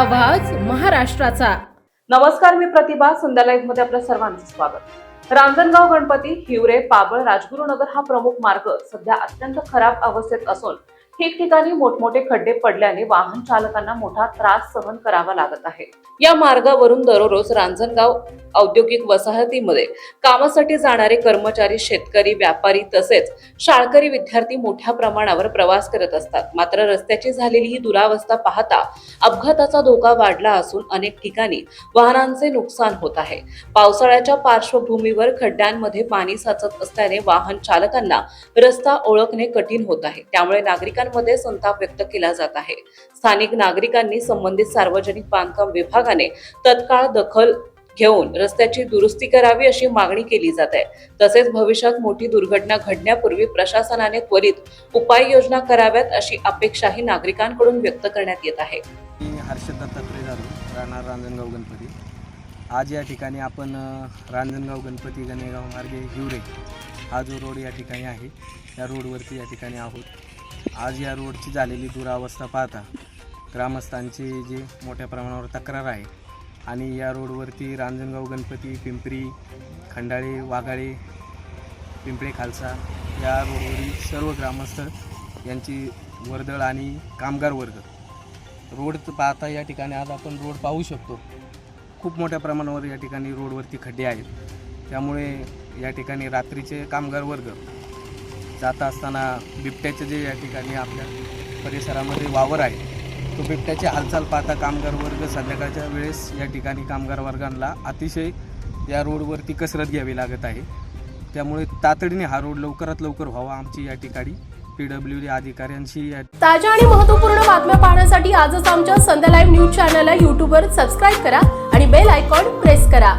आवाज महाराष्ट्राचा। नमस्कार, मी प्रतिभा। संध्या लाईव्ह मध्ये आपल्या सर्वांचं स्वागत। रांजणगाव गणपती, हिवरे, पाबळ, राजगुरुनगर हा प्रमुख मार्ग सध्या अत्यंत खराब अवस्थेत असून ठिकठिकाणी मोठमोठे खड्डे पडल्याने वाहन चालकांना मोठा त्रास सहन करावा लागत आहे। या मार्गावरून दररोज रांजणगाव औद्योगिक वसाहतीमध्ये कामासाठी जाणारे कर्मचारी, शेतकरी, व्यापारी तसेच शाळकरी विद्यार्थी मोठ्या प्रमाणावर प्रवास करत असतात। मात्र रस्त्याची झालेली ही दुरावस्था पाहता अपघाताचा धोका वाढला असून अनेक ठिकाणी वाहनांचे नुकसान होत आहे। पावसाळ्याच्या पार्श्वभूमीवर खड्ड्यांमध्ये पाणी साचत असल्याने वाहन चालकांना रस्ता ओळखणे कठीण होत आहे। त्यामुळे नागरिकांमध्ये संताप व्यक्त केला जात आहे। स्थानिक नागरिकांनी संबंधित सार्वजनिक बांधकाम विभागाने तत्काळ दखल घेऊन रस्त्याची दुरुस्ती करावी अशी मागणी केली जात आहे। तसेच भविष्यात मोठी दुर्घटना घडण्यापूर्वी प्रशासनाने त्वरित उपाययोजना कराव्यात अशी अपेक्षाही नागरिकांकडून व्यक्त करण्यात येत आहे। हर्षद दत्तात्रय जाधव, राहणार रांजणगाव गणपती। आज या ठिकाणी आपण रांजणगाव गणपती गणेगाव मार्गे हिवरे हा जो रोड या ठिकाणी आहे त्या रोडवरती या ठिकाणी आहोत। आज या रोडची झालेली दुरावस्था पाहता ग्रामस्थांची जी मोठ्या प्रमाणावर तक्रार आहे आणि या रोडवरती रांजणगाव गणपती, पिंपरी, खंडाळे, वाघाळे, पिंपळे खालसा या रोडवरील सर्व ग्रामस्थ यांची वर्दळ आणि कामगार वर्ग रोड पाहता या ठिकाणी आज आपण रोड पाहू शकतो। खूप मोठ्या प्रमाणावर या ठिकाणी रोडवरती खड्डे आहेत। त्यामुळे या ठिकाणी रात्रीचे कामगार वर्ग जात असताना बिबट्याचे जे या ठिकाणी आपल्या परिसरामध्ये वावर आहे तो बिबट्याची हालचाल पाहता कामगार वर्ग संध्याकाळच्या वेळेस या ठिकाणी कामगार वर्गांना अतिशय या रोडवरती कसरत घ्यावी लागत आहे। त्यामुळे तातडीने हा रोड लवकरात लवकर व्हावा आमची या ठिकाणी PWD अधिकाऱ्यांशी। ताज्या आणि महत्त्वपूर्ण बातम्या पाहण्यासाठी आजच आमच्या संध्या लाईव्ह न्यूज चॅनलला YouTube वर सबस्क्राईब करा आणि बेल आयकॉन प्रेस करा।